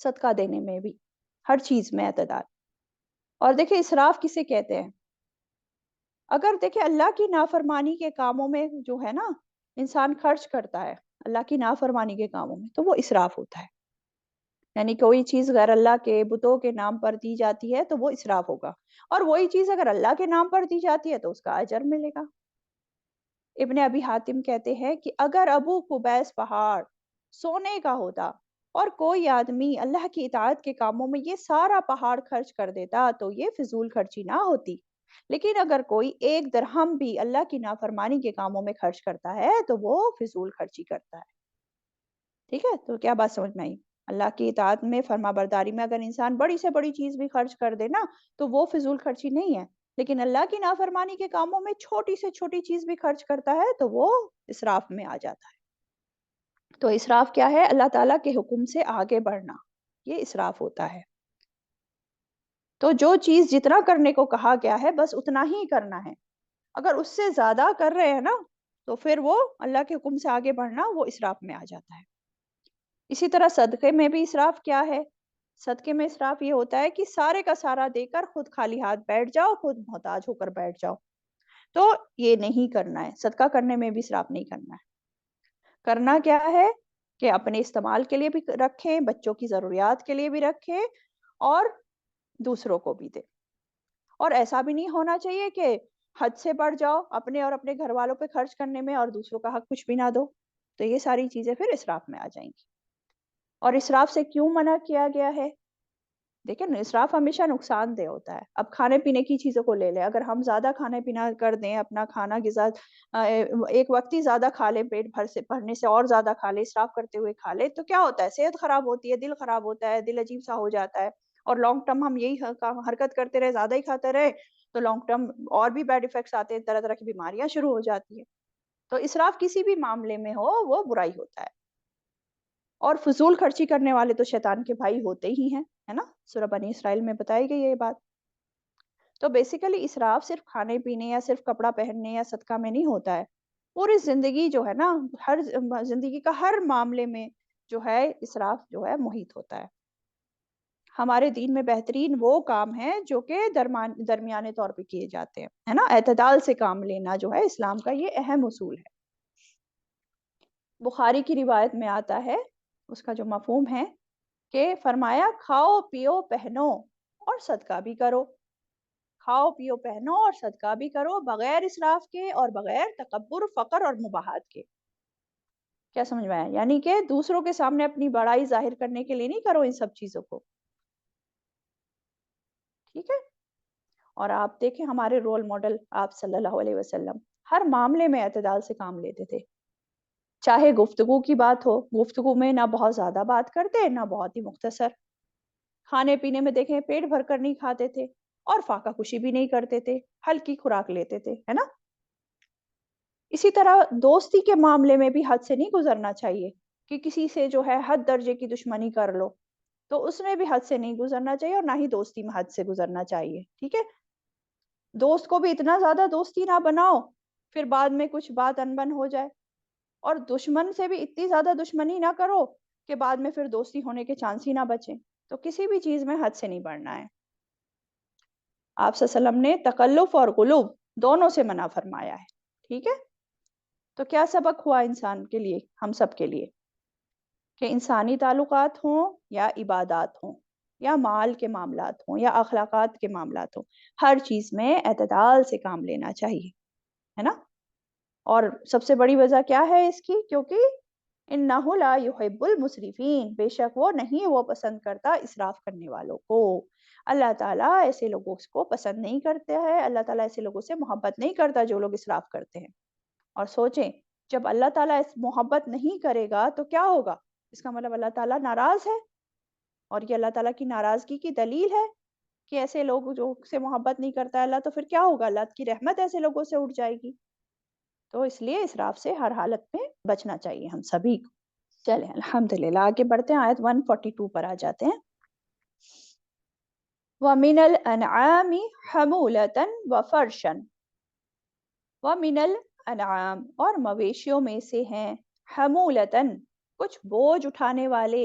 صدقہ دینے میں بھی، ہر چیز میں اعتدال۔ اور دیکھیں اسراف کسے کہتے ہیں؟ اگر دیکھیں اللہ کی نافرمانی کے کاموں میں جو ہے نا انسان خرچ کرتا ہے، اللہ کی نافرمانی کے کاموں میں، تو وہ اسراف ہوتا ہے۔ یعنی کوئی چیز غیر اللہ کے بتوں کے نام پر دی جاتی ہے تو وہ اسراف ہوگا، اور وہی چیز اگر اللہ کے نام پر دی جاتی ہے تو اس کا اجر ملے گا۔ ابن ابی حاتم کہتے ہیں کہ اگر ابو قبیس پہاڑ سونے کا ہوتا اور کوئی آدمی اللہ کی اطاعت کے کاموں میں یہ سارا پہاڑ خرچ کر دیتا تو یہ فضول خرچی نہ ہوتی، لیکن اگر کوئی ایک درہم بھی اللہ کی نافرمانی کے کاموں میں خرچ کرتا ہے تو وہ فضول خرچی کرتا ہے۔ ٹھیک ہے، تو کیا بات سمجھ میں آئی؟ اللہ کی اطاعت میں فرما برداری میں اگر انسان بڑی سے بڑی چیز بھی خرچ کر دے نا تو وہ فضول خرچی نہیں ہے، لیکن اللہ کی نافرمانی کے کاموں میں چھوٹی سے چھوٹی چیز بھی خرچ کرتا ہے تو وہ اسراف میں آ جاتا ہے۔ تو اسراف کیا ہے؟ اللہ تعالیٰ کے حکم سے آگے بڑھنا، یہ اسراف ہوتا ہے۔ تو جو چیز جتنا کرنے کو کہا گیا ہے بس اتنا ہی کرنا ہے، اگر اس سے زیادہ کر رہے ہیں نا تو پھر وہ اللہ کے حکم سے آگے بڑھنا وہ اسراف میں آ جاتا ہے۔ اسی طرح صدقے میں بھی اسراف کیا ہے؟ صدقے میں اسراف یہ ہوتا ہے کہ سارے کا سارا دے کر خود خالی ہاتھ بیٹھ جاؤ، خود محتاج ہو کر بیٹھ جاؤ، تو یہ نہیں کرنا ہے۔ صدقہ کرنے میں بھی اسراف نہیں کرنا ہے۔ کرنا کیا ہے کہ اپنے استعمال کے لیے بھی رکھیں، بچوں کی ضروریات کے لیے بھی رکھیں، اور دوسروں کو بھی دیں۔ اور ایسا بھی نہیں ہونا چاہیے کہ حد سے بڑھ جاؤ اپنے اور اپنے گھر والوں پہ خرچ کرنے میں اور دوسروں کا حق کچھ بھی نہ دو، تو یہ ساری چیزیں پھر اسراف میں آ جائیں گی۔ اور اسراف سے کیوں منع کیا گیا ہے؟ دیکھیں نا، اسراف ہمیشہ نقصان دہ ہوتا ہے۔ اب کھانے پینے کی چیزوں کو لے لیں، اگر ہم زیادہ کھانے پینا کر دیں، اپنا کھانا غذا ایک وقت ہی زیادہ کھا لیں، پیٹ بھرنے سے اور زیادہ کھا لیں، اسراف کرتے ہوئے کھا لیں، تو کیا ہوتا ہے؟ صحت خراب ہوتی ہے، دل خراب ہوتا ہے، دل عجیب سا ہو جاتا ہے، اور لانگ ٹرم ہم یہی حرکت کرتے رہے، زیادہ ہی کھاتے رہے تو لانگ ٹرم اور بھی بیڈ افیکٹس آتے ہیں، طرح طرح کی بیماریاں شروع ہو جاتی ہیں۔ تو اسراف کسی بھی معاملے میں ہو وہ برائی ہوتا ہے، اور فضول خرچی کرنے والے تو شیطان کے بھائی ہوتے ہی ہیں، ہے نا؟ سورہ بنی اسرائیل میں بتائی گئی یہ بات۔ تو بیسیکلی اسراف صرف کھانے پینے یا صرف کپڑا پہننے یا صدقہ میں نہیں ہوتا ہے، پوری زندگی جو ہے نا، ہر زندگی کا ہر معاملے میں جو ہے اسراف جو ہے محیط ہوتا ہے۔ ہمارے دین میں بہترین وہ کام ہیں جو کہ درمیانے طور پہ کیے جاتے ہیں، ہے نا؟ اعتدال سے کام لینا جو ہے اسلام کا یہ اہم اصول ہے۔ بخاری کی روایت میں آتا ہے، اس کا جو مفہوم ہے کہ فرمایا کھاؤ پیو پہنو اور صدقہ بھی کرو، کھاؤ پیو پہنو اور صدقہ بھی کرو، بغیر اسراف کے اور بغیر تکبر، فقر اور مباحات کے۔ کیا سمجھ میں آیا؟ یعنی کہ دوسروں کے سامنے اپنی بڑائی ظاہر کرنے کے لیے نہیں کرو ان سب چیزوں کو، ٹھیک ہے؟ اور آپ دیکھیں ہمارے رول ماڈل آپ صلی اللہ علیہ وسلم ہر معاملے میں اعتدال سے کام لیتے تھے، چاہے گفتگو کی بات ہو، گفتگو میں نہ بہت زیادہ بات کرتے نہ بہت ہی مختصر، کھانے پینے میں دیکھیں پیٹ بھر کر نہیں کھاتے تھے اور فاقہ کشی بھی نہیں کرتے تھے، ہلکی خوراک لیتے تھے، ہے نا؟ اسی طرح دوستی کے معاملے میں بھی حد سے نہیں گزرنا چاہیے کہ کسی سے جو ہے حد درجے کی دشمنی کر لو، تو اس میں بھی حد سے نہیں گزرنا چاہیے، اور نہ ہی دوستی میں حد سے گزرنا چاہیے، ٹھیک ہے؟ دوست کو بھی اتنا زیادہ دوستی نہ بناؤ پھر بعد میں کچھ بات انبن ہو جائے، اور دشمن سے بھی اتنی زیادہ دشمنی نہ کرو کہ بعد میں پھر دوستی ہونے کے چانس ہی نہ بچیں۔ تو کسی بھی چیز میں حد سے نہیں بڑھنا ہے۔ آپ صلی اللہ علیہ وسلم نے تکلف اور غلوب دونوں سے منع فرمایا ہے، ٹھیک ہے؟ تو کیا سبق ہوا انسان کے لیے، ہم سب کے لیے، کہ انسانی تعلقات ہوں یا عبادات ہوں یا مال کے معاملات ہوں یا اخلاقات کے معاملات ہوں، ہر چیز میں اعتدال سے کام لینا چاہیے، ہے نا؟ اور سب سے بڑی وجہ کیا ہے اس کی؟ کیونکہ انہ لا یحب المسرفین، بے شک وہ نہیں، وہ پسند کرتا اسراف کرنے والوں کو۔ اللہ تعالیٰ ایسے لوگوں کو پسند نہیں کرتے ہیں، اللہ تعالیٰ ایسے لوگوں سے محبت نہیں کرتا جو لوگ اسراف کرتے ہیں۔ اور سوچیں جب اللہ تعالیٰ اس محبت نہیں کرے گا تو کیا ہوگا؟ اس کا مطلب اللہ تعالیٰ ناراض ہے، اور یہ اللہ تعالیٰ کی ناراضگی کی دلیل ہے کہ ایسے لوگ جو سے محبت نہیں کرتا ہے اللہ، تو پھر کیا ہوگا؟ اللہ کی رحمت ایسے لوگوں سے اٹھ جائے گی۔ تو اس لیے اسراف سے ہر حالت میں بچنا چاہیے ہم سبھی کو۔ چلیں الحمدللہ آگے بڑھتے ہیں، آیت 142 پر آ جاتے ہیں۔ وَمِنَ الْأَنْعَامِ حَمُولَةً وَفَرْشًا، وَمِنَ الْأَنْعَامِ اور مویشیوں میں سے ہیں، حَمُولَةً کچھ بوجھ اٹھانے والے،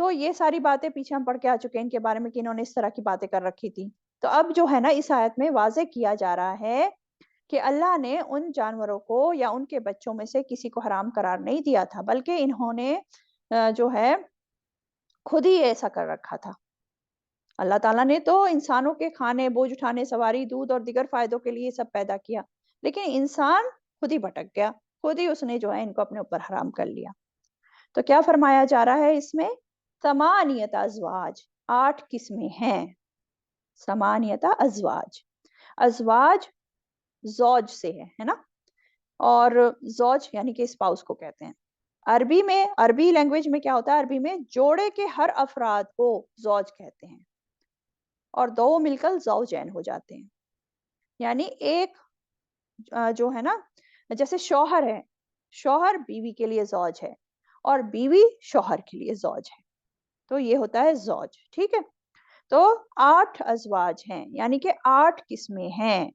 تو یہ ساری باتیں پیچھے ہم پڑھ کے آ چکے ہیں ان کے بارے میں کہ انہوں نے اس طرح کی باتیں کر رکھی تھی. تو اب جو ہے نا اس آیت میں واضح کیا جا رہا ہے کہ اللہ نے ان جانوروں کو یا ان کے بچوں میں سے کسی کو حرام قرار نہیں دیا تھا، بلکہ انہوں نے جو ہے خود ہی ایسا کر رکھا تھا. اللہ تعالیٰ نے تو انسانوں کے کھانے، بوجھ اٹھانے، سواری، دودھ اور دیگر فائدوں کے لیے سب پیدا کیا، لیکن انسان خود ہی بھٹک گیا، خود ہی اس نے جو ہے ان کو اپنے اوپر حرام کر لیا. تو کیا فرمایا جا رہا ہے اس میں؟ ثمانیت ازواج، 8 قسمیں ہیں. ثمانیت ازواج، ازواج زوج سے ہے نا، اور زوج یعنی کہ اسپاؤس کو کہتے ہیں. عربی لینگویج میں کیا ہوتا ہے؟ عربی میں جوڑے کے ہر افراد کو زوج کہتے ہیں، اور دو مل کر زوجین ہو جاتے ہیں. یعنی ایک جو ہے نا، جیسے شوہر ہے، شوہر بیوی کے لیے زوج ہے اور بیوی شوہر کے لیے زوج ہے، تو یہ ہوتا ہے زوج. ٹھیک ہے، تو 8 ازواج ہیں، یعنی کہ 8 قسمیں ہیں.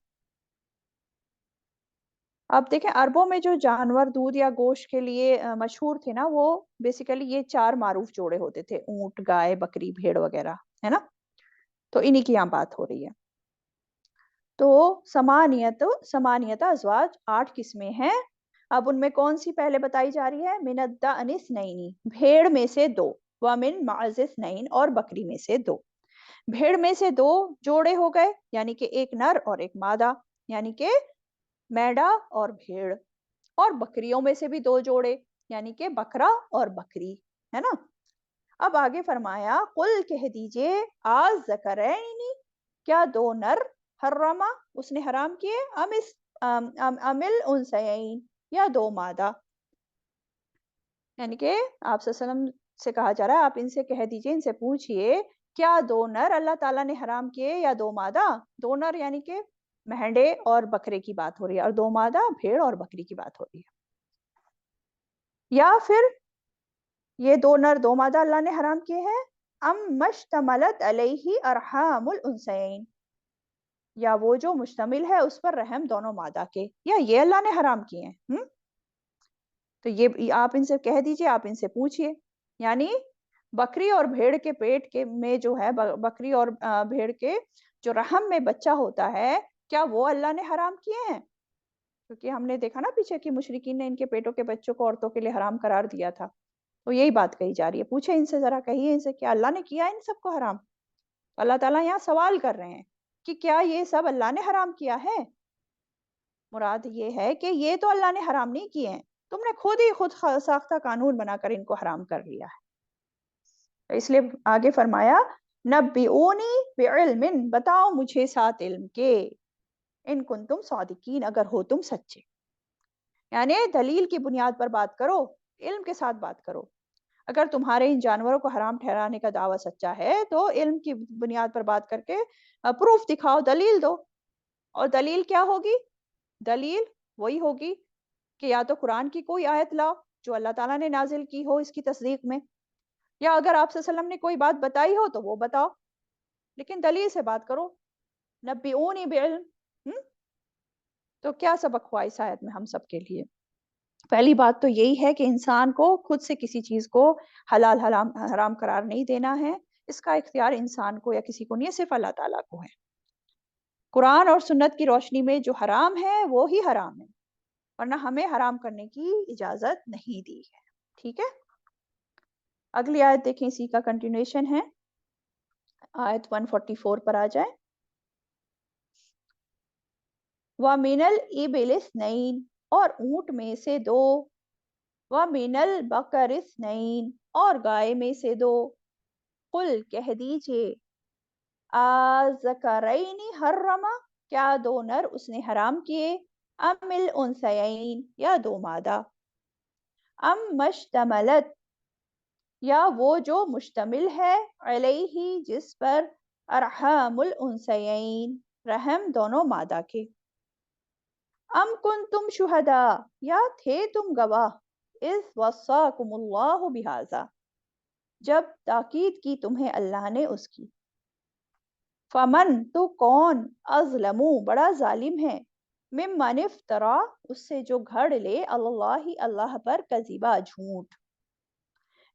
اب دیکھیں عربوں میں جو جانور دودھ یا گوشت کے لیے مشہور تھے نا، وہ بیسیکلی یہ 4 معروف جوڑے ہوتے تھے: اونٹ، گائے، بکری، بھیڑ وغیرہ، ہے نا. تو انہی کی یہاں بات ہو رہی ہے. تو سمانیت ازواج 8 قسمیں ہیں. اب ان میں کون سی پہلے بتائی جا رہی ہے؟ من الدأن اثنین، بھیڑ میں سے 2، ومن معز اثنین، اور بکری میں سے 2. بھیڑ میں سے 2 جوڑے ہو گئے، یعنی کہ ایک نر اور ایک مادہ، یعنی کہ میڑا اور بھیڑ. اور بکریوں میں سے بھی 2 جوڑے، یعنی کہ بکرا اور بکری، ہے نا. اب آگے فرمایا قل کہہ دیجئے آذکرین، کیا 2 نر حرما اس نے حرام کیے، امل انسیین، یا 2 مادہ. یعنی کہ آپ صلی اللہ علیہ وسلم سے کہا جا رہا ہے آپ ان سے کہہ دیجئے، ان سے پوچھئے کیا 2 نر اللہ تعالیٰ نے حرام کیے یا 2 مادہ. 2 نر یعنی کہ مہنڈے اور بکرے کی بات ہو رہی ہے، اور 2 مادہ بھیڑ اور بکری کی بات ہو رہی ہے. یا پھر یہ 2 نر 2 مادہ اللہ نے حرام کیے ہیں، ام مشتملت علیہ ارحام الانثیین، یا وہ جو مشتمل ہے اس پر رحم دونوں مادہ کے، یا یہ اللہ نے حرام کیے ہیں. تو یہ آپ ان سے کہہ دیجئے، آپ ان سے پوچھئے. یعنی بکری اور بھیڑ کے پیٹ کے میں جو ہے، بکری اور بھیڑ کے جو رحم میں بچہ ہوتا ہے، کیا وہ اللہ نے حرام کیے ہیں؟ کیونکہ ہم نے دیکھا نا پیچھے کہ مشرکین نے ان کے پیٹوں کے بچوں کو عورتوں کے لیے حرام قرار دیا تھا. تو یہی بات کہی جا رہی ہے. پوچھیں ان سے، ذرا کہیے ان سے، کیا اللہ نے کیا ان سب کو حرام؟ اللہ تعالیٰ یہاں سوال کر رہے ہیں کہ کیا یہ سب اللہ نے حرام کیا ہے؟ مراد یہ ہے کہ یہ تو اللہ نے حرام نہیں کیے ہیں، تم نے خود ساختہ قانون بنا کر ان کو حرام کر لیا ہے. اس لیے آگے فرمایا نبئونی بعلم، بتاؤ مجھے ساتھ علم کے، ان کنتم صادقین، اگر ہو تم سچے. یعنی دلیل کی بنیاد پر بات کرو، علم کے ساتھ بات کرو. اگر تمہارے ان جانوروں کو حرام ٹھہرانے کا دعویٰ سچا ہے تو علم کی بنیاد پر بات کر کے پروف دکھاؤ، دلیل دو. اور دلیل کیا ہوگی؟ دلیل وہی ہوگی کہ یا تو قرآن کی کوئی آیت لاؤ جو اللہ تعالیٰ نے نازل کی ہو اس کی تصدیق میں، یا اگر آپ صلی اللہ علیہ وسلم نے کوئی بات بتائی ہو تو وہ بتاؤ، لیکن دلیل سے بات کرو. نبئونی بعلم. تو کیا سبق ہوا اس آیت میں ہم سب کے لیے؟ پہلی بات تو یہی ہے کہ انسان کو خود سے کسی چیز کو حلال حرام قرار نہیں دینا ہے. اس کا اختیار انسان کو یا کسی کو نہیں، صرف اللہ تعالیٰ کو ہے. قرآن اور سنت کی روشنی میں جو حرام ہے وہ ہی حرام ہے، ورنہ ہمیں حرام کرنے کی اجازت نہیں دی ہے. ٹھیک ہے، اگلی آیت دیکھیں، اسی کا کنٹینیوشن ہے. آیت 144 پر آ جائیں. وَمِنَ الْإِبِلِ اثْنَيْنِ، اور اونٹ میں سے 2، وَمِنَ الْبَقَرِ اثْنَيْنِ، اور گائے میں سے 2. قل کہہ دیجئے آذکرین حرما، کیا 2 نر اس نے حرام کیے، ام الانثیین، یا 2 مادہ، ام مشتملت، یا وہ جو مشتمل ہے، علیہ جس پر، ارحام الانثیین، رحم دونوں مادہ کے. ام کنتم شہداء، یا تھے تم گواہ، اذ وصاکم اللہ بہذا، جب تاکید کی تمہیں اللہ نے اس کی. فمن، تو کون، اظلمو، بڑا ظالم ہے، ممن افترا، اس سے جو گھڑ لے، اللہ اللہ پر کذبا، جھوٹ.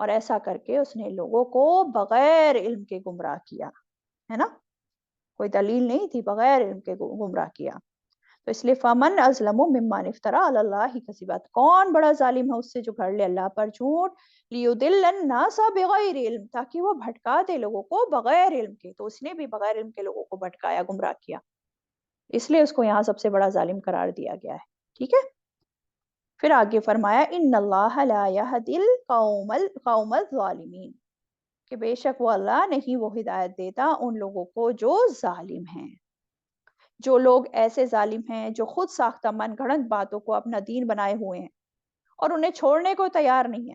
اور ایسا کر کے اس نے لوگوں کو بغیر علم کے گمراہ کیا، ہے نا، کوئی دلیل نہیں تھی، بغیر علم کے گمراہ کیا۔ تو اس لیے فمن ازلم ممن افترا علی اللہ کذبا، کون بڑا ظالم ہے اس سے جو گھڑ لے اللہ پر جھوٹ، لیضل الناس بغیر علم، تاکہ وہ بھٹکا دے لوگوں کو بغیر علم کے۔ تو اس نے بھی بغیر علم کے لوگوں کو بھٹکایا، گمراہ کیا، اس لیے اس کو یہاں سب سے بڑا ظالم قرار دیا گیا ہے، ٹھیک ہے۔ پھر آگے فرمایا ان اللہ لا یہدی القوم الظالمین، کہ بے شک وہ اللہ نہیں وہ ہدایت دیتا ان لوگوں کو جو ظالم ہیں، جو لوگ ایسے ظالم ہیں جو خود ساختہ من گھڑنت باتوں کو اپنا دین بنائے ہوئے ہیں اور انہیں چھوڑنے کو تیار نہیں ہے،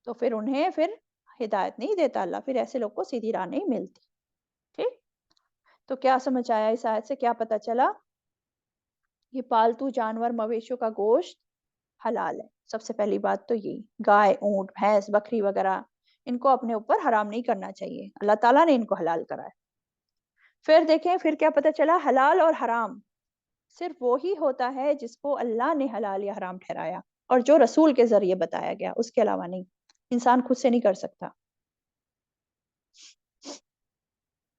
تو پھر انہیں پھر ہدایت نہیں دیتا اللہ، پھر ایسے لوگ کو سیدھی راہ نہیں ملتی، ٹھیک۔ تو کیا سمجھ آیا اس آیت سے، کیا پتا چلا؟ یہ پالتو جانور مویشیوں کا گوشت حلال ہے، سب سے پہلی بات تو یہی، گائے، اونٹ، بھینس، بکری وغیرہ ان کو اپنے اوپر حرام نہیں کرنا چاہیے، اللہ تعالیٰ نے ان کو حلال کرا ہے۔ پھر دیکھیں پھر کیا پتہ چلا، حلال اور حرام صرف وہی ہوتا ہے جس کو اللہ نے حلال یا حرام ٹھہرایا اور جو رسول کے ذریعے بتایا گیا، اس کے علاوہ نہیں، انسان خود سے نہیں کر سکتا۔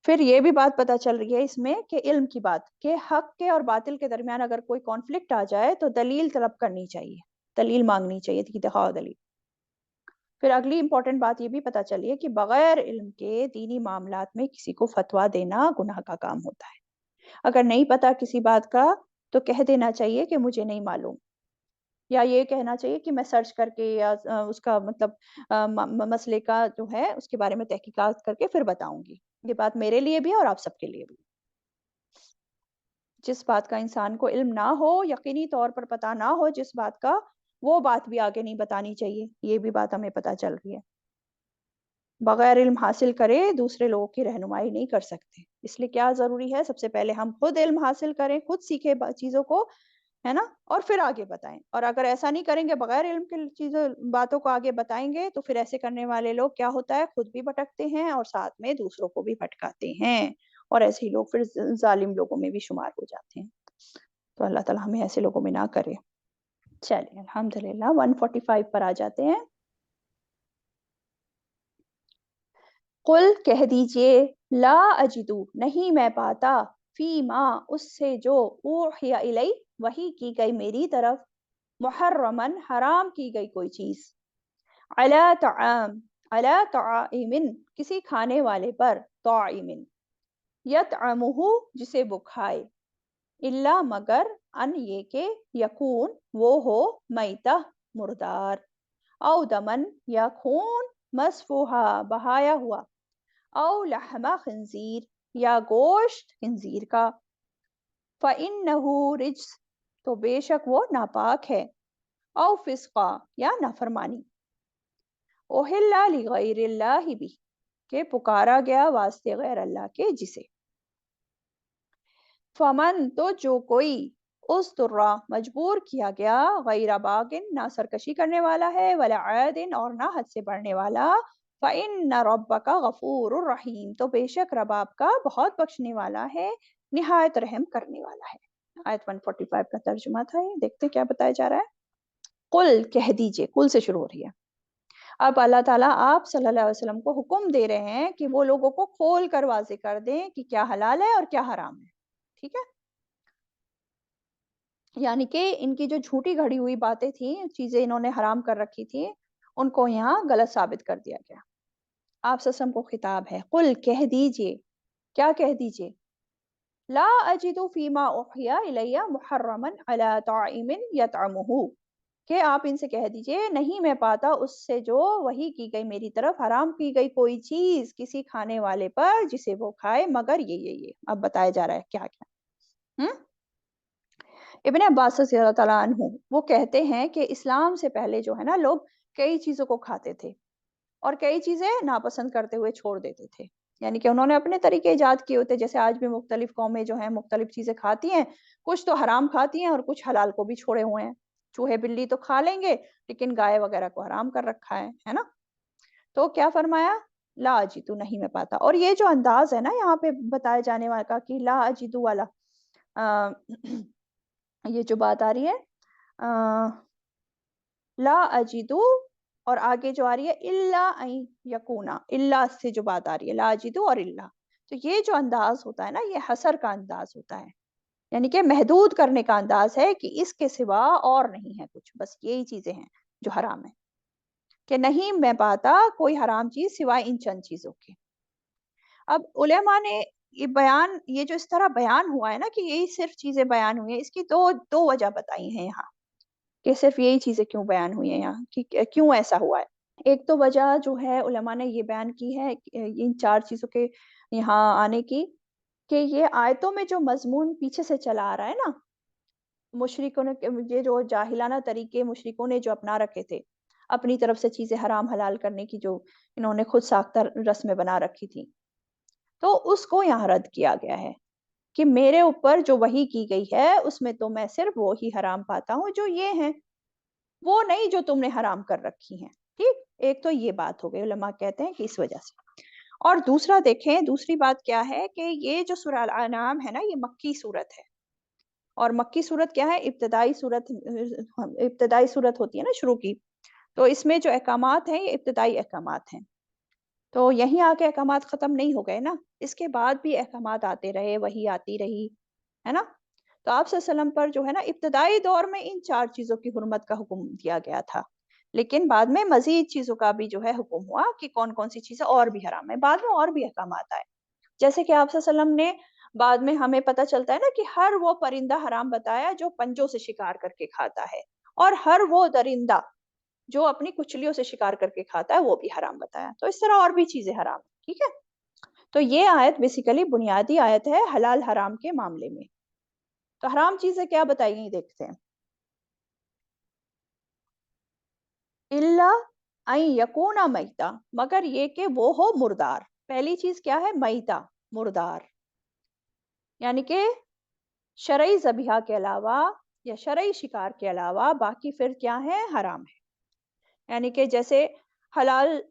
پھر یہ بھی بات پتہ چل رہی ہے اس میں کہ علم کی بات، کہ حق کے اور باطل کے درمیان اگر کوئی کانفلکٹ آ جائے تو دلیل طلب کرنی چاہیے، دلیل مانگنی چاہیے کہ دکھاؤ دلیل۔ پھر اگلی امپورٹنٹ بات یہ بھی پتہ چلی ہے کہ بغیر علم کے دینی معاملات میں کسی کو فتویٰ دینا گناہ کا کام ہوتا ہے۔ اگر نہیں پتا کسی بات کا تو کہہ دینا چاہیے کہ مجھے نہیں معلوم، یا یہ کہنا چاہیے کہ میں سرچ کر کے یا اس کا مطلب مسئلے کا جو ہے اس کے بارے میں تحقیقات کر کے پھر بتاؤں گی۔ یہ بات میرے لیے بھی اور آپ سب کے لیے بھی، جس بات کا انسان کو علم نہ ہو، یقینی طور پر پتہ نہ ہو جس بات کا، وہ بات بھی آگے نہیں بتانی چاہیے، یہ بھی بات ہمیں پتہ چل رہی ہے۔ بغیر علم حاصل کرے دوسرے لوگوں کی رہنمائی نہیں کر سکتے، اس لیے کیا ضروری ہے، سب سے پہلے ہم خود علم حاصل کریں، خود سیکھیں چیزوں کو، ہے نا، اور پھر آگے بتائیں۔ اور اگر ایسا نہیں کریں گے، بغیر علم کے چیزوں باتوں کو آگے بتائیں گے، تو پھر ایسے کرنے والے لوگ کیا ہوتا ہے، خود بھی بھٹکتے ہیں اور ساتھ میں دوسروں کو بھی بھٹکاتے ہیں، اور ایسے ہی لوگ پھر ظالم لوگوں میں بھی شمار ہو جاتے ہیں۔ تو اللہ تعالیٰ ہمیں ایسے لوگوں میں نہ کرے۔ چلیے الحمدللہ 145 پر آ جاتے ہیں۔ قل کہہ دیجئے، لا اجدو نہیں میں پاتا، فی ما اس سے جو اوحی الی وحی کی گئی میری طرف، محرمن حرام کی گئی کوئی چیز، علی طعام علی طعام کسی کھانے والے پر، طعام یطعمہ جسے وہ کھائے، الا مگر ان یہ کہ یکون وہ ہو میتہ مردار، او دمن یا خون مسفوحا بہایا ہوا، او لحم خنزیر یا گوشت خنزیر کا، فَإِنَّهُ رِجْسٌ تو بے شک وہ ناپاک ہے، او فسقا یا نافرمانی، اوہلا لغیر اللہ بھی کہ پکارا گیا واسطے غیر اللہ کے جسے، فمن تو جو کوئی اس طرح مجبور کیا گیا، غیر باغن نہ سرکشی کرنے والا ہے، ولا عادن اور نہ حد سے بڑھنے والا، فَإِنَّ رَبَّكَ غَفُورٌ رَحِيمٌ تو بے شک رب آپ کا بہت بخشنے والا ہے، نہایت رحم کرنے والا ہے۔ آیت 145 کا ترجمہ تھا یہ، دیکھتے کیا بتایا جا رہا ہے۔ قل کہہ دیجئے، قل سے شروع ہو رہی ہے۔ اب اللہ تعالیٰ آپ صلی اللہ علیہ وسلم کو حکم دے رہے ہیں کہ وہ لوگوں کو کھول کر واضح کر دیں کہ کیا حلال ہے اور کیا حرام ہے، ٹھیک ہے۔ یعنی کہ ان کی جو جھوٹی گھڑی ہوئی باتیں تھیں، چیزیں انہوں نے حرام کر رکھی تھی، ان کو یہاں غلط ثابت کر دیا گیا۔ آپ صلی اللہ علیہ وسلم کو خطاب ہے، قل کہہ دیجئے، کیا کہہ دیجئے، لا اجد فیما اوحی الی محرما علی طاعم یطعمہ کہ آپ ان سے کہہ دیجئے نہیں میں پاتا اس سے جو وحی کی گئی میری طرف حرام کی گئی کوئی چیز کسی کھانے والے پر جسے وہ کھائے، مگر یہ اب بتایا جا رہا ہے کیا کیا۔ ابن عباس رضی اللہ تعالیٰ عنہ وہ کہتے ہیں کہ اسلام سے پہلے جو ہے نا لوگ کئی چیزوں کو کھاتے تھے اور کئی چیزیں ناپسند کرتے ہوئے چھوڑ دیتے تھے، یعنی کہ انہوں نے اپنے طریقے ایجاد کیے ہوتے، جیسے آج بھی مختلف قومیں جو ہیں مختلف چیزیں کھاتی ہیں، کچھ تو حرام کھاتی ہیں اور کچھ حلال کو بھی چھوڑے ہوئے ہیں، چوہے بلی تو کھا لیں گے لیکن گائے وغیرہ کو حرام کر رکھا ہے نا۔ تو کیا فرمایا، لا اجدو نہیں میں پاتا، اور یہ جو انداز ہے نا یہاں پہ بتایا جانے والا کہ لا اجدو والا، یہ جو بات آ رہی ہے لا اجدو اور آگے جو آ رہی ہے الا ان یکونا، الا سے جو بات آ رہی ہے لا اجدو اور الا، تو یہ جو انداز ہوتا ہے نا یہ حصر کا انداز ہوتا ہے، یعنی کہ محدود کرنے کا انداز ہے کہ اس کے سوا اور نہیں ہے کچھ، بس یہی چیزیں ہیں جو حرام ہے، کہ نہیں میں پاتا کوئی حرام چیز سوائے ان چند چیزوں کے۔ اب علماء نے یہ بیان، یہ جو اس طرح بیان ہوا ہے نا کہ یہی صرف چیزیں بیان ہوئی ہیں، اس کی دو وجہ بتائی ہیں یہاں، کہ صرف یہی چیزیں کیوں بیان ہوئی ہیں یہاں، کہ کیوں ایسا ہوا ہے۔ ایک تو وجہ جو ہے علماء نے یہ بیان کی ہے ان چار چیزوں کے یہاں آنے کی، کہ یہ آیتوں میں جو مضمون پیچھے سے چلا آ رہا ہے نا، مشرکوں نے، یہ جو جاہلانہ طریقے مشرکوں نے جو اپنا رکھے تھے، اپنی طرف سے چیزیں حرام حلال کرنے کی جو انہوں نے خود ساختہ رسمیں بنا رکھی تھی، تو اس کو یہاں رد کیا گیا ہے کہ میرے اوپر جو وحی کی گئی ہے اس میں تو میں صرف وہی حرام پاتا ہوں جو یہ ہیں، وہ نہیں جو تم نے حرام کر رکھی ہیں۔ ٹھیک، ایک تو یہ بات ہو گئی، علماء کہتے ہیں کہ اس وجہ سے۔ اور دوسرا دیکھیں، دوسری بات کیا ہے کہ یہ جو سورہ الانعام ہے نا یہ مکی صورت ہے، اور مکی صورت کیا ہے، ابتدائی صورت ہوتی ہے نا شروع کی، تو اس میں جو احکامات ہیں یہ ابتدائی احکامات ہیں، تو یہیں آ کے احکامات ختم نہیں ہو گئے نا، اس کے بعد بھی احکامات آتے رہے، وہی آتی رہی ہے نا، تو آپ صلی اللہ علیہ وسلم پر جو ہے نا ابتدائی دور میں ان چار چیزوں کی حرمت کا حکم دیا گیا تھا، لیکن بعد میں مزید چیزوں کا بھی جو ہے حکم ہوا کہ کون کون سی چیزیں اور بھی حرام ہے، بعد میں اور بھی احکامات آئے، جیسے کہ آپ صلی اللہ علیہ وسلم نے بعد میں ہمیں پتہ چلتا ہے نا کہ ہر وہ پرندہ حرام بتایا جو پنجوں سے شکار کر کے کھاتا ہے، اور ہر وہ درندہ جو اپنی کچلیوں سے شکار کر کے کھاتا ہے وہ بھی حرام بتایا، تو اس طرح اور بھی چیزیں حرام ہیں، ٹھیک ہے۔ تو یہ آیت بیسیکلی بنیادی آیت ہے حلال حرام کے معاملے میں۔ تو حرام چیزیں کیا بتائی گئی دیکھتے ہیں، الا ان یکونا میتا، مگر یہ کہ وہ ہو مردار، پہلی چیز کیا ہے، میتا، مردار، یعنی کہ شرعی ذبیحہ کے علاوہ یا شرعی شکار کے علاوہ باقی پھر کیا ہے، حرام ہے، یعنی کہ جیسے حلال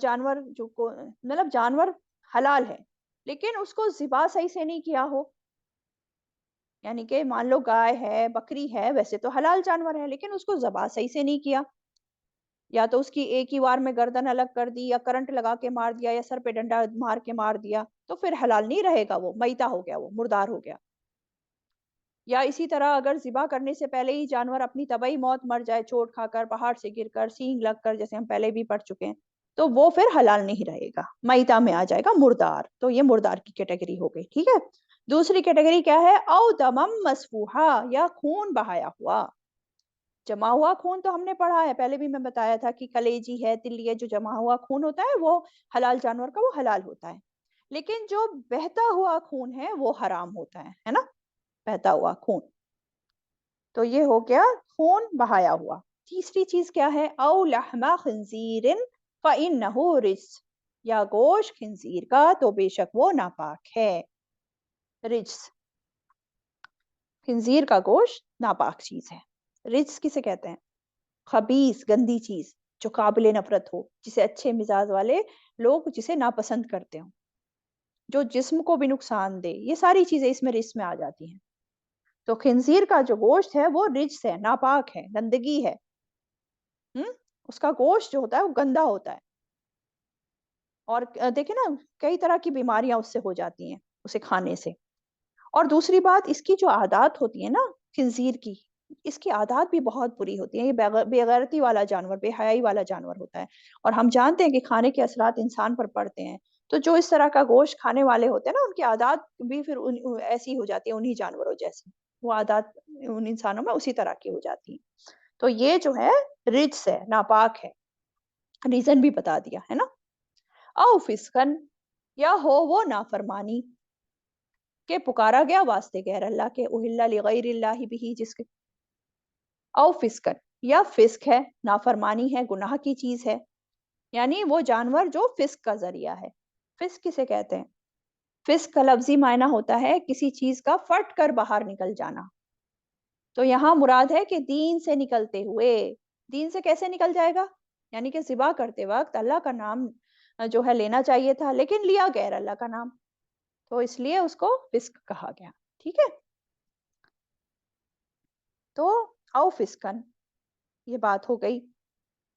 جانور جو مطلب جانور حلال ہے لیکن اس کو ذبح صحیح سے نہیں کیا ہو، یعنی کہ مان لو گائے ہے، بکری ہے، ویسے تو حلال جانور ہے لیکن اس کو ذبح صحیح سے نہیں کیا، یا تو اس کی ایک ہی وار میں گردن الگ کر دی، یا کرنٹ لگا کے مار دیا، یا سر پہ ڈنڈا مار کے مار دیا، تو پھر حلال نہیں رہے گا، وہ میتا ہو گیا، وہ مردار ہو گیا۔ یا اسی طرح اگر ذبح کرنے سے پہلے ہی جانور اپنی طبعی موت مر جائے، چوٹ کھا کر، پہاڑ سے گر کر، سینگ لگ کر، جیسے ہم پہلے بھی پڑھ چکے ہیں، تو وہ پھر حلال نہیں رہے گا، میتا میں آ جائے گا، مردار، تو یہ مردار کی کیٹیگری ہو گئی، ٹھیک ہے۔ دوسری کیٹیگری کیا ہے، او دمم مسفوحا، یا خون بہایا ہوا، جمع ہوا خون تو ہم نے پڑھا ہے، پہلے بھی میں بتایا تھا کہ کلیجی ہے، تلی ہے، جو جمع ہوا خون ہوتا ہے وہ حلال جانور کا وہ حلال ہوتا ہے، لیکن جو بہتا ہوا خون ہے وہ حرام ہوتا ہے نا، بہتا ہوا خون، تو یہ ہو گیا خون بہایا ہوا۔ تیسری چیز کیا ہے، او لحم خنزیر فإنہ رجس، یا گوشت خنزیر کا تو بے شک وہ ناپاک ہے، رجس، خنزیر کا گوشت ناپاک چیز ہے، رجس کسے کہتے ہیں، خبیث، گندی چیز جو قابل نفرت ہو، جسے اچھے مزاج والے لوگ جسے ناپسند کرتے ہوں، جو جسم کو بھی نقصان دے، یہ ساری چیزیں اس میں رجس میں آ جاتی ہیں، تو خنزیر کا جو گوشت ہے وہ رجس ہے، ناپاک ہے، گندگی ہے، اس کا گوشت جو ہوتا ہے وہ گندا ہوتا ہے، اور دیکھیں نا کئی طرح کی بیماریاں اس سے ہو جاتی ہیں اسے کھانے سے۔ اور دوسری بات، اس کی جو عادات ہوتی ہے نا خنزیر کی، اس کی عادات بھی بہت بری ہوتی ہیں، یہ بے غیرتی والا جانور، بے حیائی والا جانور ہوتا ہے، اور ہم جانتے ہیں کہ کھانے کے اثرات انسان پر پڑتے ہیں، تو جو اس طرح کا گوشت کھانے والے ہوتے ہیں نا ان کی عادات بھی پھر ایسی ہو جاتی ہیں، انہی جانوروں جیسی، وہ عادات ان انسانوں میں اسی طرح کی ہو جاتی ہیں، تو یہ جو ہے رجس ہے، ناپاک ہے، ریزن بھی بتا دیا ہے نا۔ او فسقن، یا ہو وہ نافرمانی، کہ پکارا گیا واسطے غیر اللہ کے، اہل لغیر اللہ بھی، جس کے، او فسقن، یا فسق ہے، نافرمانی ہے، گناہ کی چیز ہے، یعنی وہ جانور جو فسق کا ذریعہ ہے، فسق کسے کہتے ہیں، فسق کا لفظی معنی ہوتا ہے کسی چیز کا پھٹ کر باہر نکل جانا، تو یہاں مراد ہے کہ دین سے نکلتے ہوئے، دین سے کیسے نکل جائے گا، یعنی کہ ذبح کرتے وقت اللہ کا نام جو ہے لینا چاہیے تھا لیکن لیا غیر اللہ کا نام، تو اس لیے اس کو فسق کہا گیا، ٹھیک ہے۔ تو او فسقن، یہ بات ہو گئی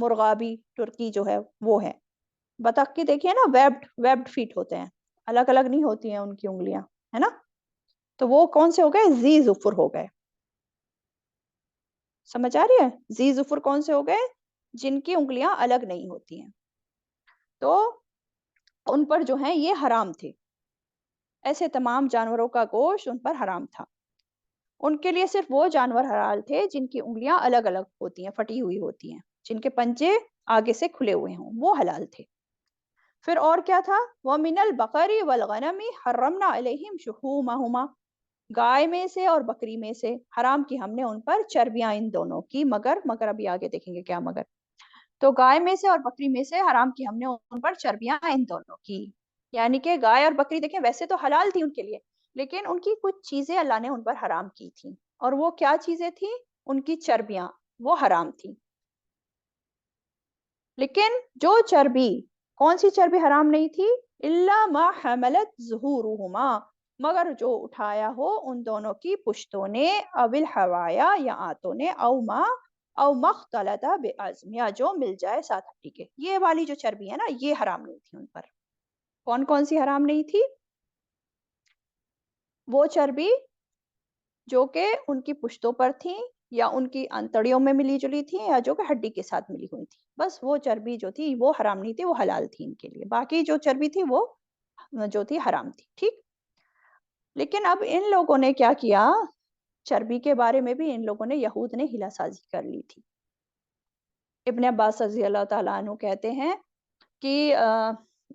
مرغابی ترکی جو ہے وہ ہے. بطخ کی دیکھیے نا ویبڈ فیٹ ہوتے ہیں, الگ الگ نہیں ہوتی ہیں ان کی انگلیاں, ہے نا. تو وہ کون سے ہو گئے؟ ذی ظفر ہو گئے. سمجھ آ رہی ہے؟ ذی ظفر کون سے ہو گئے؟ جن کی انگلیاں الگ نہیں ہوتی ہیں. تو ان پر جو ہیں یہ حرام تھے. ایسے تمام جانوروں کا گوشت ان پر حرام تھا. ان کے لیے صرف وہ جانور حلال تھے جن کی انگلیاں الگ الگ ہوتی ہیں, پھٹی ہوئی ہوتی ہیں, جن کے پنجے آگے سے کھلے ہوئے ہوں, وہ حلال تھے. پھر اور کیا تھا؟ وَمِنَ الْبَقَرِ وَالْغَنَمِ حَرَّمْنَا عَلَيْهِمْ شُحُومَهُمَا, گائے میں سے اور بکری میں سے حرام کی ہم نے ان پر چربیاں ان دونوں کی, مگر ابھی آگے دیکھیں گے کیا مگر. تو گائے میں سے اور بکری میں سے حرام کی ہم نے ان پر چربیاں ان دونوں کی. یعنی کہ گائے اور بکری دیکھیں ویسے تو حلال تھی ان کے لیے, لیکن ان کی کچھ چیزیں اللہ نے ان پر حرام کی تھیں. اور وہ کیا چیزیں تھیں؟ ان کی چربیاں, وہ حرام تھی. لیکن جو چربی, کون سی چربی حرام نہیں تھی؟ الا ما حملت ظہورہما, مگر جو اٹھایا ہو ان دونوں کی پشتوں نے, اول حوایا یا آنتوں نے, او مختلط بعظم, یا جو مل جائے ساتھ ہڈی کے. یہ والی جو چربی ہے نا, یہ حرام نہیں تھی ان پر. کون کون سی حرام نہیں تھی؟ وہ چربی جو کہ ان کی پشتوں پر تھی, یا ان کی انتڑیوں میں ملی جلی تھی, یا جو کہ ہڈی کے ساتھ ملی ہوئی تھی. بس وہ چربی جو تھی وہ حرام نہیں تھی, وہ حلال تھی ان کے لیے. باقی جو چربی تھی وہ جو تھی حرام تھی. ٹھیک. لیکن اب ان لوگوں نے کیا کیا؟ چربی کے بارے میں بھی ان لوگوں نے, یہود نے ہلا سازی کر لی تھی. ابن عباس رضی اللہ تعالیٰ عنہ کہتے ہیں کہ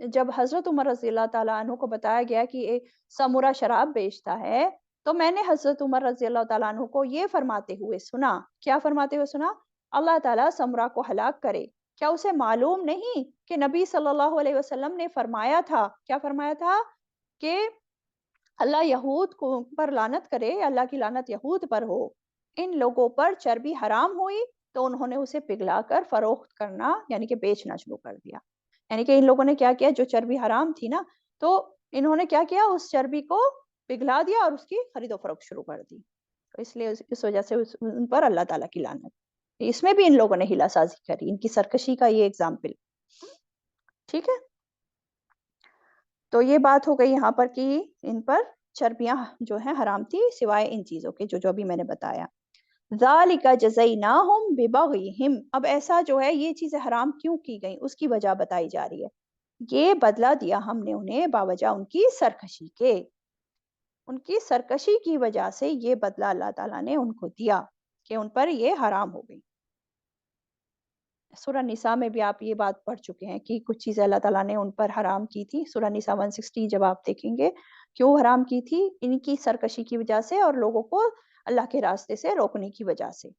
جب حضرت عمر رضی اللہ تعالیٰ عنہ کو بتایا گیا کہ سمورہ شراب بیچتا ہے, تو میں نے حضرت عمر رضی اللہ تعالیٰ عنہ کو یہ فرماتے ہوئے سنا. کیا فرماتے ہوئے سنا؟ اللہ تعالیٰ سمورہ کو ہلاک کرے. کیا اسے معلوم نہیں کہ نبی صلی اللہ علیہ وسلم نے فرمایا تھا, کیا فرمایا تھا؟ کہ اللہ یہود کو پر لعنت کرے, اللہ کی لعنت یہود پر ہو. ان لوگوں پر چربی حرام ہوئی تو انہوں نے اسے پگھلا کر فروخت کرنا, یعنی کہ بیچنا شروع کر دیا. یعنی کہ ان لوگوں نے کیا کیا؟ جو چربی حرام تھی نا, تو انہوں نے کیا کیا؟ اس چربی کو پگھلا دیا اور اس کی خرید و فروخت شروع کر دی. اس لیے اس وجہ سے ان پر اللہ تعالیٰ کی لعنت. اس میں بھی ان لوگوں نے ہلا سازی کری, ان کی سرکشی کا یہ ایگزامپل. ٹھیک ہے. تو یہ بات ہو گئی یہاں پر کہ ان پر چربیاں جو ہیں حرام تھی, سوائے ان چیزوں کے جو ابھی میں نے بتایا. ذالک جزیناہم ببغیہم, اب ایسا جو ہے یہ چیزیں حرام کیوں کی گئیں اس کی وجہ بتائی جا رہی ہے. یہ بدلہ دیا ہم نے انہیں باوجہ ان کی سرکشی کے. ان کی سرکشی کی وجہ سے یہ بدلہ اللہ تعالیٰ نے ان کو دیا کہ ان پر یہ حرام ہو گئی. سورہ نساء میں بھی آپ یہ بات پڑھ چکے ہیں کہ کچھ چیزیں اللہ تعالیٰ نے ان پر حرام کی تھی. سورہ نساء 160 جب آپ دیکھیں گے, کیوں حرام کی تھی؟ ان کی سرکشی کی وجہ سے اور لوگوں کو اللہ کے راستے سے روکنے کی وجہ سے.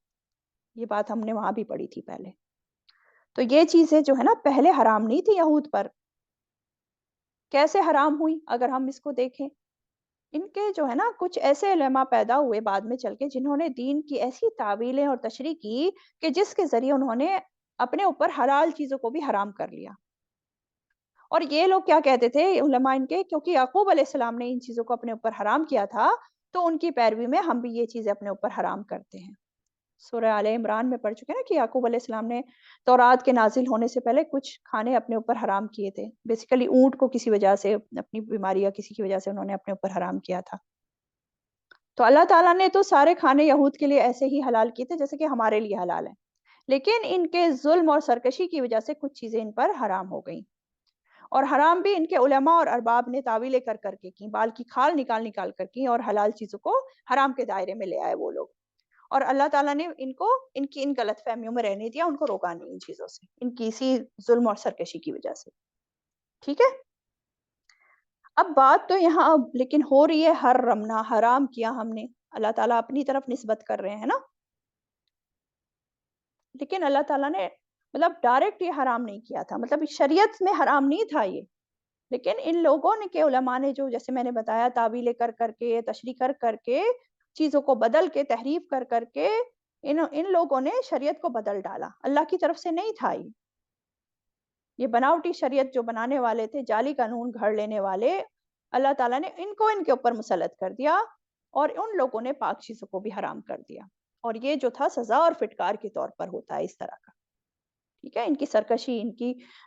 یہ بات ہم نے وہاں بھی پڑھی تھی پہلے. تو یہ چیزیں جو ہے نا پہلے حرام نہیں تھی یہود پر. کیسے حرام ہوئی اگر ہم اس کو دیکھیں؟ ان کے جو ہے نا کچھ ایسے علماء پیدا ہوئے بعد میں چل کے, جنہوں نے دین کی ایسی تعویلیں اور تشریح کی کہ جس کے ذریعے انہوں نے اپنے اوپر حلال چیزوں کو بھی حرام کر لیا. اور یہ لوگ کیا کہتے تھے علماء ان کے, کیونکہ یعقوب علیہ السلام نے ان چیزوں کو اپنے اوپر حرام کیا تھا, تو ان کی پیروی میں ہم بھی یہ چیزیں اپنے اوپر حرام کرتے ہیں. سورہ آل عمران میں پڑھ چکے ہیں نا کہ یعقوب علیہ السلام نے تورات کے نازل ہونے سے پہلے کچھ کھانے اپنے اوپر حرام کیے تھے. بیسیکلی اونٹ کو کسی وجہ سے, اپنی بیماری یا کسی کی وجہ سے انہوں نے اپنے اوپر حرام کیا تھا. تو اللہ تعالیٰ نے تو سارے کھانے یہود کے لیے ایسے ہی حلال کیے تھے جیسے کہ ہمارے لیے حلال ہیں, لیکن ان کے ظلم اور سرکشی کی وجہ سے کچھ چیزیں ان پر حرام ہو گئیں. اور حرام بھی ان کے علماء اور ارباب نے تعویلیں کر کر کے کی, بال کی کھال نکال کر کی, اور حلال چیزوں کو حرام کے دائرے میں لے آئے وہ لوگ. اور اللہ تعالیٰ نے ان کو ان کی ان غلط فہمیوں میں رہنے دیا, ان کو روکا نہیں ان چیزوں سے, ان کی اسی ظلم اور سرکشی کی وجہ سے. ٹھیک ہے. اب بات تو یہاں لیکن ہو رہی ہے حرمنا, حرام کیا ہم نے. اللہ تعالیٰ اپنی طرف نسبت کر رہے ہیں نا, لیکن اللہ تعالیٰ نے مطلب ڈائریکٹ یہ حرام نہیں کیا تھا, مطلب شریعت میں حرام نہیں تھا یہ. لیکن ان لوگوں نے کے علماء نے جو, جیسے میں نے بتایا, تعویلیں کر کر کے, تشریح کر کر کے, چیزوں کو بدل کے, تحریف کر کر کے, ان لوگوں نے شریعت کو بدل ڈالا. اللہ کی طرف سے نہیں تھا یہ بناوٹی شریعت جو بنانے والے تھے, جعلی قانون گھڑ لینے والے, اللہ تعالیٰ نے ان کو ان کے اوپر مسلط کر دیا, اور ان لوگوں نے پاک چیزوں کو بھی حرام کر دیا. اور یہ جو تھا سزا اور فٹکار کے طور پر ہوتا ہے اس طرح کا. ٹھیک ہے، ان کی سرکشی،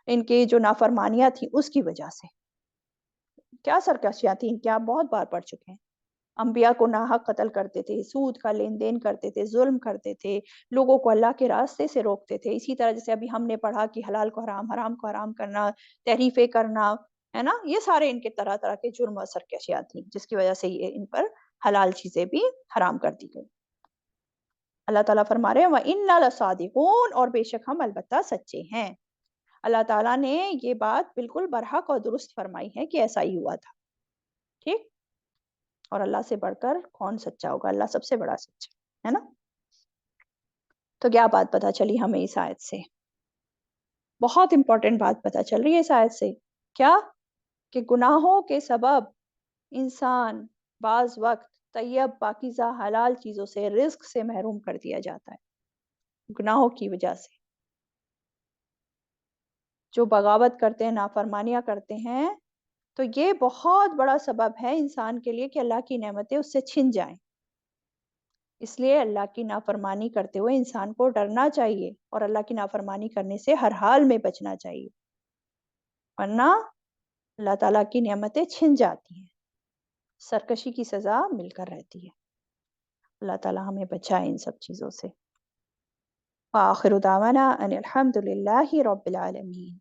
ان کی جو نافرمانیاں تھیں اس کی وجہ سے. کیا سرکشیاں تھیں ان کی آپ بہت بار پڑھ چکے ہیں. انبیاء کو ناحق قتل کرتے تھے، سود کا لین دین کرتے تھے، ظلم کرتے تھے، لوگوں کو اللہ کے راستے سے روکتے تھے. اسی طرح جیسے ابھی ہم نے پڑھا کہ حلال کو حرام، حرام کو حرام کرنا، تحریفیں کرنا، ہے نا، یہ سارے ان کے طرح طرح کے جرم اور سرکشیاں تھیں جس کی وجہ سے یہ ان پر حلال چیزیں بھی حرام کر دی گئی. اللہ تعالیٰ فرما رہے ہیں وَإِنَّا لَصَادِقُونَ، اور بے شک ہم البتہ سچے ہیں. اللہ تعالیٰ نے یہ بات بالکل برحق اور درست فرمائی ہے کہ ایسا ہی ہوا تھا. ٹھیک، اور اللہ سے بڑھ کر کون سچا ہوگا، اللہ سب سے بڑا سچا ہے نا. تو کیا بات پتہ چلی ہمیں اس آیت سے؟ بہت امپورٹنٹ بات پتہ چل رہی ہے اس آیت سے. کیا؟ کہ گناہوں کے سبب انسان بعض وقت طیب پاکیزہ حلال چیزوں سے، رزق سے محروم کر دیا جاتا ہے گناہوں کی وجہ سے. جو بغاوت کرتے ہیں، نافرمانیاں کرتے ہیں، تو یہ بہت بڑا سبب ہے انسان کے لیے کہ اللہ کی نعمتیں اس سے چھن جائیں. اس لیے اللہ کی نافرمانی کرتے ہوئے انسان کو ڈرنا چاہیے اور اللہ کی نافرمانی کرنے سے ہر حال میں بچنا چاہیے، ورنہ اللہ تعالیٰ کی نعمتیں چھن جاتی ہیں، سرکشی کی سزا مل کر رہتی ہے. اللہ تعالیٰ ہمیں بچائے ان سب چیزوں سے. وآخر دعوانا ان الحمد للہ رب العالمین.